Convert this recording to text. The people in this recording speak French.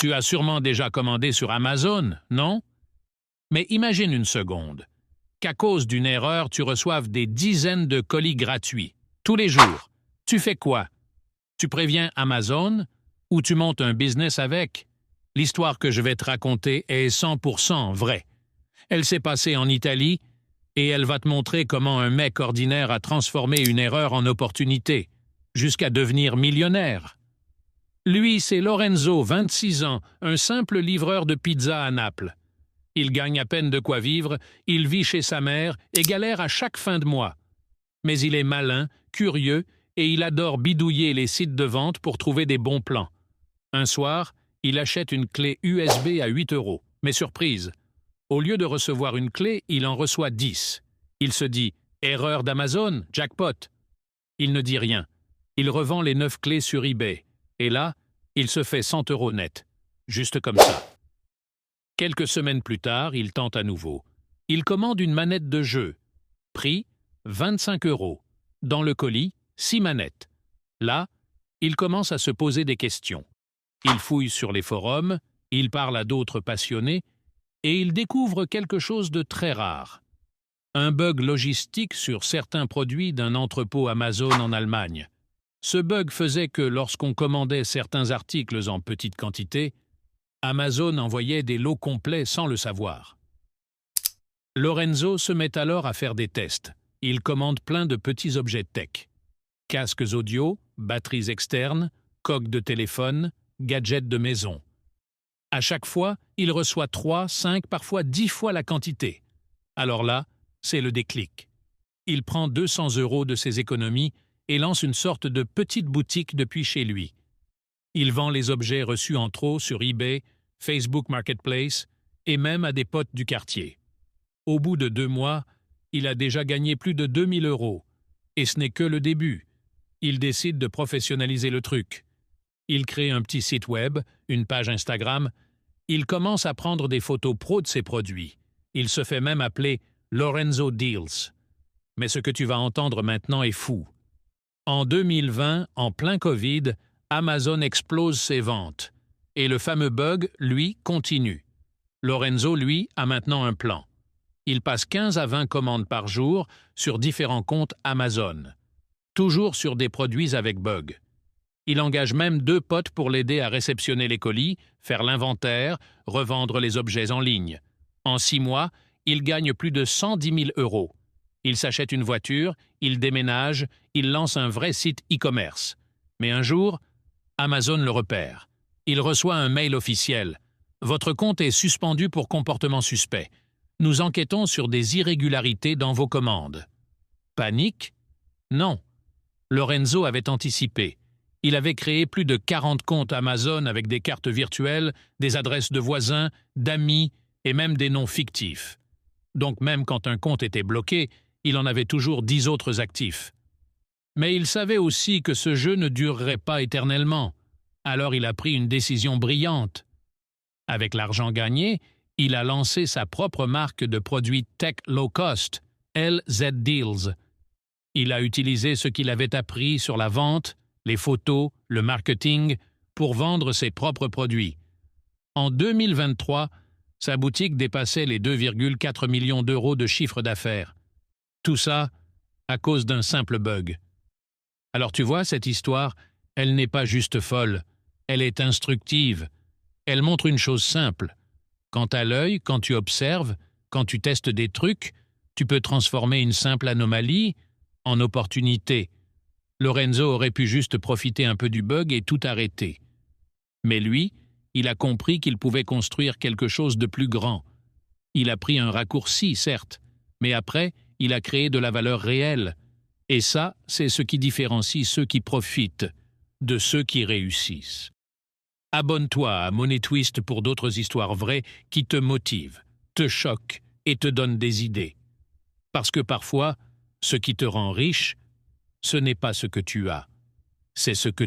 Tu as sûrement déjà commandé sur Amazon, non? Mais imagine une seconde qu'à cause d'une erreur, tu reçoives des dizaines de colis gratuits, tous les jours. Tu fais quoi? Tu préviens Amazon ou tu montes un business avec? L'histoire que je vais te raconter est 100% vraie. Elle s'est passée en Italie et elle va te montrer comment un mec ordinaire a transformé une erreur en opportunité, jusqu'à devenir millionnaire. Lui, c'est Lorenzo, 26 ans, un simple livreur de pizza à Naples. Il gagne à peine de quoi vivre, il vit chez sa mère et galère à chaque fin de mois. Mais il est malin, curieux et il adore bidouiller les sites de vente pour trouver des bons plans. Un soir, il achète une clé USB à 8 €. Mais surprise, au lieu de recevoir une clé, il en reçoit 10. Il se dit « Erreur d'Amazon, jackpot ». Il ne dit rien. Il revend les 9 clés sur eBay. Et là, il se fait 100 € net. Juste comme ça. Quelques semaines plus tard, il tente à nouveau. Il commande une manette de jeu. Prix 25 €. Dans le colis, 6 manettes. Là, il commence à se poser des questions. Il fouille sur les forums, il parle à d'autres passionnés, et il découvre quelque chose de très rare. Un bug logistique sur certains produits d'un entrepôt Amazon en Allemagne. Ce bug faisait que lorsqu'on commandait certains articles en petite quantité, Amazon envoyait des lots complets sans le savoir. Lorenzo se met alors à faire des tests. Il commande plein de petits objets tech. Casques audio, batteries externes, coques de téléphone, gadgets de maison. À chaque fois, il reçoit 3, 5, parfois 10 fois la quantité. Alors là, c'est le déclic. Il prend 200 € de ses économies et lance une sorte de petite boutique depuis chez lui. Il vend les objets reçus en trop sur eBay, Facebook Marketplace et même à des potes du quartier. Au bout de 2 mois, il a déjà gagné plus de 2000 €. Et ce n'est que le début. Il décide de professionnaliser le truc. Il crée un petit site web, une page Instagram. Il commence à prendre des photos pro de ses produits. Il se fait même appeler Lorenzo Deals. Mais ce que tu vas entendre maintenant est fou. En 2020, en plein Covid, Amazon explose ses ventes. Et le fameux bug, lui, continue. Lorenzo, lui, a maintenant un plan. Il passe 15 à 20 commandes par jour sur différents comptes Amazon. Toujours sur des produits avec bug. Il engage même 2 potes pour l'aider à réceptionner les colis, faire l'inventaire, revendre les objets en ligne. En 6 mois, il gagne plus de 110 000 €. Il s'achète une voiture, il déménage, il lance un vrai site e-commerce. Mais un jour, Amazon le repère. Il reçoit un mail officiel. « Votre compte est suspendu pour comportement suspect. Nous enquêtons sur des irrégularités dans vos commandes. » Panique? Non. Lorenzo avait anticipé. Il avait créé plus de 40 comptes Amazon avec des cartes virtuelles, des adresses de voisins, d'amis et même des noms fictifs. Donc même quand un compte était bloqué, il en avait toujours 10 autres actifs. Mais il savait aussi que ce jeu ne durerait pas éternellement. Alors il a pris une décision brillante. Avec l'argent gagné, il a lancé sa propre marque de produits tech low cost, LZ Deals. Il a utilisé ce qu'il avait appris sur la vente, les photos, le marketing, pour vendre ses propres produits. En 2023, sa boutique dépassait les 2,4 millions € de chiffre d'affaires. Tout ça à cause d'un simple bug. Alors tu vois, cette histoire, elle n'est pas juste folle, elle est instructive. Elle montre une chose simple. Quand t'as l'œil, quand tu observes, quand tu testes des trucs, tu peux transformer une simple anomalie en opportunité. Lorenzo aurait pu juste profiter un peu du bug et tout arrêter. Mais lui, il a compris qu'il pouvait construire quelque chose de plus grand. Il a pris un raccourci, certes, mais après, il a créé de la valeur réelle. Et ça, c'est ce qui différencie ceux qui profitent de ceux qui réussissent. Abonne-toi à Money Twist pour d'autres histoires vraies qui te motivent, te choquent et te donnent des idées. Parce que parfois, ce qui te rend riche, ce n'est pas ce que tu as, c'est ce que